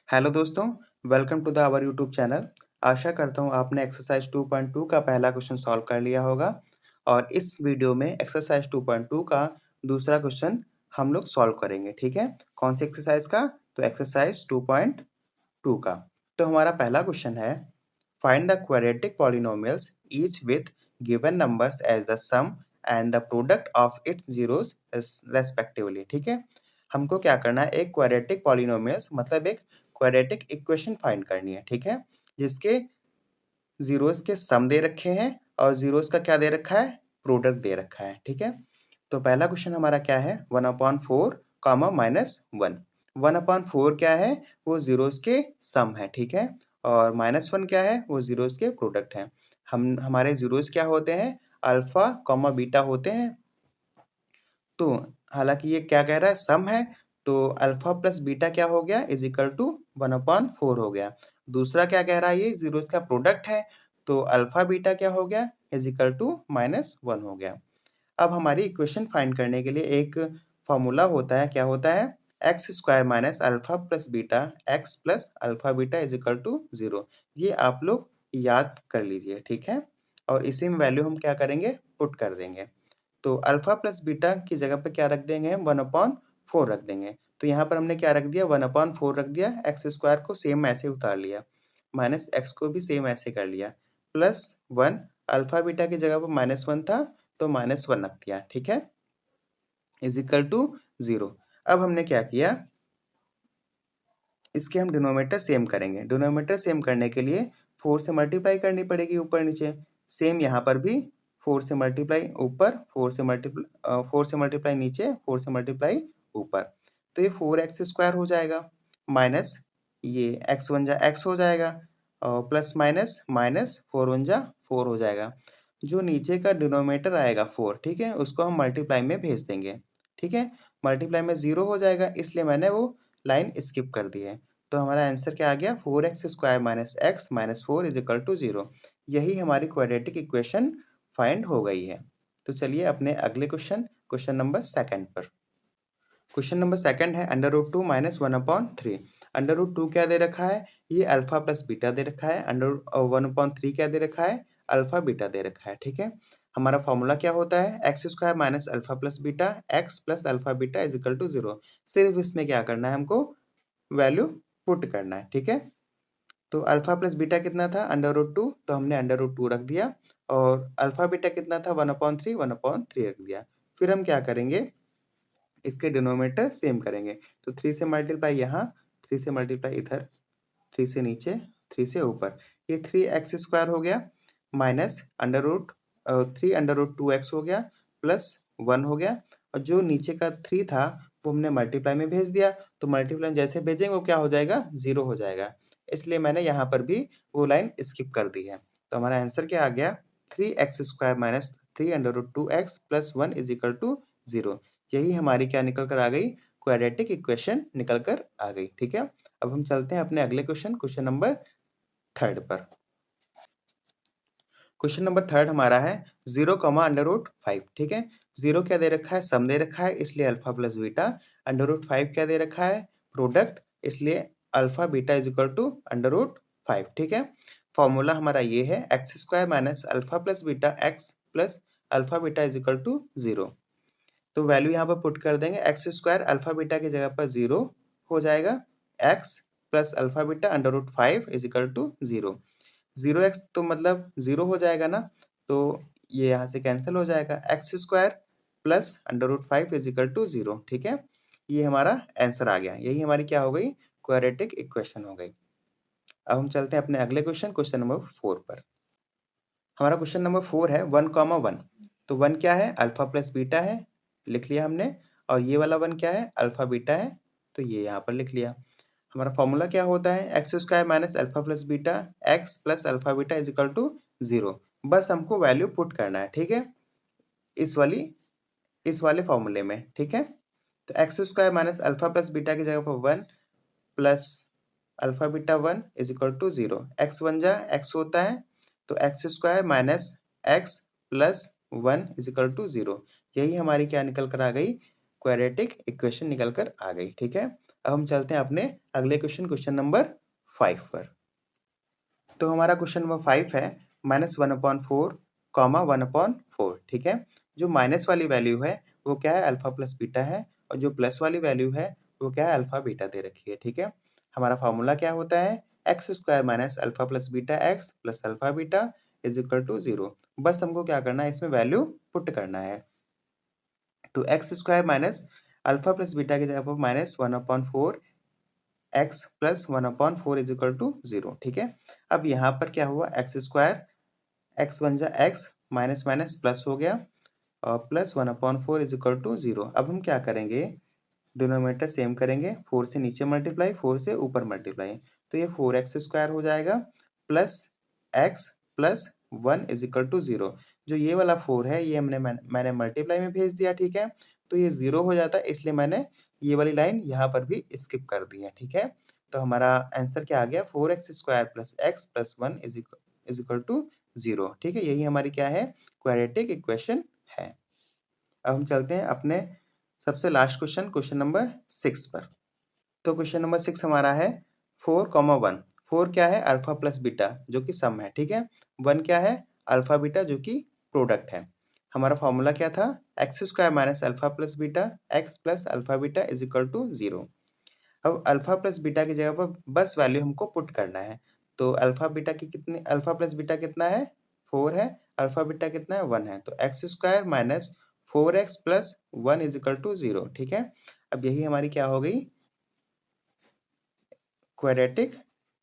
Hello दोस्तों, welcome to the our YouTube channel. आशा करता हूँ आपने एक्सरसाइज 2.2 का पहला क्वेश्चन सॉल्व कर लिया होगा और इस वीडियो में एक्सरसाइज 2.2 का दूसरा क्वेश्चन हम लोग सॉल्व करेंगे, ठीक है? कौन सी एक्सरसाइज का? तो एक्सरसाइज 2.2 का। तो हमारा पहला क्वेश्चन है, find the quadratic polynomials each with given numbers as the sum and the product of its zeros respectively, ठीक है? हमको क्या करना है, एक क्वाड्रेटिक पॉलिनोमियल्स मतलब एक क्वाड्रेटिक इक्वेशन फाइंड करनी है, ठीक है? जिसके जीरोस के सम दे रखे हैं और जीरोस का क्या दे रखा है, प्रोडक्ट दे रखा है, ठीक है? तो पहला क्वेश्चन हमारा क्या है, 1/4 कॉमा -1। 1/4 क्या है, वो जीरोस के सम है, ठीक है? और -1 क्या है, वो जीरोस के प्रोडक्ट है। हमारे जीरोस क्या होते हैं, अल्फा कॉमा बीटा होते हैं। तो हालांकि ये क्या कह रहा है, सम है, तो अल्फा प्लस बीटा क्या हो गया, इज इक्वल टू 1/4 हो गया। दूसरा क्या कह रहा है, ये जीरोस का प्रोडक्ट है, तो अल्फा बीटा क्या हो गया, इज इक्वल टू -1 हो गया। अब हमारी इक्वेशन फाइंड करने के लिए एक फॉर्मूला होता है, क्या होता है, x square minus alpha plus beta x plus alpha beta is equal to 0। ये आप लोग याद कर लीजिए, ठीक है? और इसी में वैल्यू हम क्या करेंगे, पुट कर देंगे। तो अल्फा प्लस बीटा की जगह पे क्या रख देंगे हम, 1/4 रख देंगे। तो यहाँ पर हमने क्या रख दिया, 1/4 रख दिया, एक्स स्क्वायर को सेम ऐसे उतार लिया, माइनस एक्स को भी सेम ऐसे कर लिया, प्लस 1, अल्फा बीटा की जगह पर -1 था तो -1 रख दिया, ठीक है? Is equal to 0। अब हमने क्या किया, इसके हम डिनोमिनेटर सेम करेंगे। डिनोमिनेटर सेम करने के लिए 4 से मल्टीप्लाई करनी पड़ेगी ऊपर नीचे। सेम यहाँ पर भी 4 से मल्टीप्लाई ऊपर, 4 से मल्टीप्लाई नीचे, 4 से मल्टीप्लाई ऊपर। तो ये 4x स्क्वायर हो जाएगा, माइनस ये x1 जा x हो जाएगा और प्लस माइनस माइनस 4 1 जा 4 हो जाएगा। जो नीचे का डिनोमिनेटर आएगा 4, ठीक है, उसको हम मल्टीप्लाई में भेज देंगे, ठीक है? मल्टीप्लाई में 0 हो जाएगा, इसलिए मैंने वो लाइन स्किप कर दी है। तो हमारा आंसर क्या आ गया, 4x square minus x minus 4 is equal to 0। यही हमारी क्वाड्रेटिक इक्वेशन फाइंड हो गई है। तो चलिए अपने अगले क्वेश्चन नंबर सेकंड पर। क्वेश्चन नंबर सेकंड है, √2 माइनस 1/3। √2 क्या दे रखा है, ये अल्फा प्लस बीटा दे रखा है। 1/3 क्या दे रखा है, अल्फा बीटा दे रखा है, ठीक है? हमारा फॉर्मूला क्या होता है, x square minus alpha plus beta x plus alpha beta is equal to 0। सिर्फ इसमें क्या करना है, हमको वैल्यू पुट करना है, ठीक है? तो अल्फा प्लस बीटा कितना था, √2, तो हमने √2 रख दिया और अल्फा बीटा कितना था, 1/3 रख दिया। फिर हम क्या करेंगे, इसके डिनोमिनेटर सेम करेंगे। तो 3 से मल्टीप्लाई यहाँ, 3 से मल्टीप्लाई इधर, 3 से नीचे, 3 से ऊपर, ये 3x स्क्वायर हो गया, माइनस 3√2x हो गया, प्लस 1 हो गया, और जो नीचे का 3 था वो हमने मल्टीप्लाई में भेज दिया। तो मल्टीप्लाई जैसे भेजेंगे वो क्या हो जाएगा, 0 हो जाएगा। इसलिए मैंने यहाँ पर भी वो लाइन स्किप कर दी है। तो हमारा आंसर क्या आ गया, 3x स्क्वायर माइनस 3√2x प्लस 1 इज इक्वल टू 0। यही हमारी क्या निकल कर आ गई, क्वाड्रेटिक इक्वेशन निकल कर आ गई, ठीक है? अब हम चलते हैं अपने अगले क्वेश्चन नंबर थर्ड पर। क्वेश्चन नंबर थर्ड हमारा है 0, ठीक है? 0 क्या दे रखा है, सम दे रखा है, इसलिए अल्फा प्लस बीटा। √5 क्या दे रखा है, प्रोडक्ट, इसलिए alpha beta is equal to √5, ठीक है? फॉर्मूला हमारा ये है, x square minus alpha plus beta x plus alpha beta is equal to 0। तो वैल्यू यहाँ पर पुट कर देंगे, एक्स स्क्वायर अल्फा बीटा की जगह पर 0 हो जाएगा, x plus alpha beta √5 is equal to 0। 0x तो मतलब 0 हो जाएगा ना, तो ये यहाँ से कैंसिल हो जाएगा, x square plus √5 is equal to 0, ठीक है? ये हमारा आंसर आ गया। यही हमारी क्या हो गई, क्वाड्रेटिक इक्वेशन हो गई। अब हम चलते हैं अपने अगले क्वेश्चन नंबर 4 पर। हमारा क्वेश्चन नंबर 4 है 1, 1। तो 1 क्या है, अल्फा प्लस बीटा है, लिख लिया हमने। और ये वाला 1 क्या है, अल्फा बीटा है, तो ये यहाँ पर लिख लिया। हमारा फॉर्मूला क्या होता है, x square minus alpha plus beta x plus alpha beta is equal to 0। बस हमको वैल्यू पुट करना है, ठीक है? इस वाले फॉर्मूले में, ठीक है? तो x square minus alpha plus beta की जगह पर 1 plus alpha beta 1 is equal to 0। X 1 जा एक्स होता है, तो x square minus x plus 1 is equal to 0। यही हमारी क्या निकल कर आ गई, क्वाड्रेटिक इक्वेशन निकल कर आ गई, ठीक है? अब हम चलते हैं अपने अगले क्वेश्चन नंबर 5 पर। तो हमारा क्वेश्चन नंबर 5 है -1/4, 1/4, ठीक है? जो माइनस वाली वैल्यू है, वो क्या है? अल्फा प्लस बीटा है और जो प्लस वाली वैल्यू है, वो क्या है? अल्फा बीटा दे रखी है, ठीक है? हमारा फ़ॉर्मूला क्या होता है? X square minus alpha plus beta x plus alpha beta is equal to 0। बस हमको क्या करना है? इसमें वैल्यू पुट करना है। तो x square minus alpha plus beta की जगह पर -1/4 x plus 1/4 is equal to 0, ठीक है? अब यहाँ पर क्या हुआ? एक्स स्क्वायर, एक्स बन जा एक्स, माइनस माइनस प्लस हो गया और प्लस 1/4 इज इक्वल टू 0। अब हम क्या करेंगे? डिनोमिनेटर सेम करेंगे, 4 से नीचे मल्टीप्लाई, 4 से ऊपर मल्टीप्लाई। तो ये 4x स्क्वायर हो जाएगा plus x plus 1 is equal to 0। जो ये वाला 4 है, ये मैंने मल्टीप्लाई में भेज दिया, ठीक है? तो ये 0 हो जाता है, इसलिए मैंने ये वाली लाइन यहाँ पर भी स्किप कर दी है, ठीक है? तो हमारा आंसर क्या आ गया? 4x square plus x plus 1 is equal to 0, ठीक है? यही हमारी क्या है? क्वाड्रेटिक इक्वेशन है। अब हम चलते हैं अपने सबसे लास्ट क्वेश्चन नंबर 6 पर। तो क्वेश्चन नंबर 6 हमारा है 4, 1। 4 क्या है? अल्फा प्लस बीटा जो कि सम है, ठीक है? 1 क्या है? अल्फा बीटा जो कि प्रोडक्ट है। हमारा फॉर्मूला क्या था? X square minus alpha plus beta x plus alpha beta is equal to 0। अब अल्फा प्लस बीटा की जगह पर बस वैल्यू हमको पुट करना है। तो अल्फा बीटा की कितनी, अल्फा प्लस बीटा कितना है? 4 है। अल्फा बीटा कितना है? 1 है। तो x square minus 4x plus 1 is equal to 0, ठीक है? अब यही हमारी क्या हो गई? क्वाड्रेटिक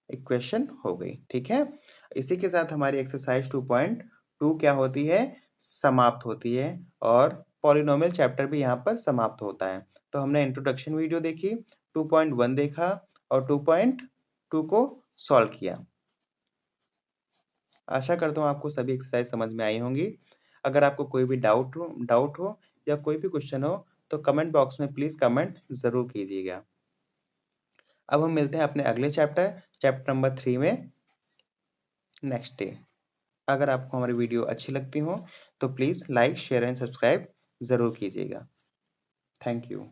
इक्वेशन हो गई, ठीक है? इसी के साथ हमारी एक्सरसाइज 2.2 क्या होती है? समाप्त होती है और पॉलिनोमियल चैप्टर भी यहाँ पर समाप्त होता है। तो हमने इंट्रोडक्शन वीडियो देखी, 2.1 देखा और 2.2 को सॉल्व किया। आशा करता हूँ आपको सभी एक्सरसाइज समझ में आई होंगी। अगर आपको कोई भी डाउट हो या कोई भी क्वेश्चन हो, तो कमेंट बॉक्स में प्लीज़ कमेंट ज़रूर कीजिएगा। अब हम मिलते हैं अपने अगले चैप्टर नंबर 3 में नेक्स्ट डे। अगर आपको हमारी वीडियो अच्छी लगती हो, तो please like, share and subscribe ज़रूर कीजिएगा। Thank you.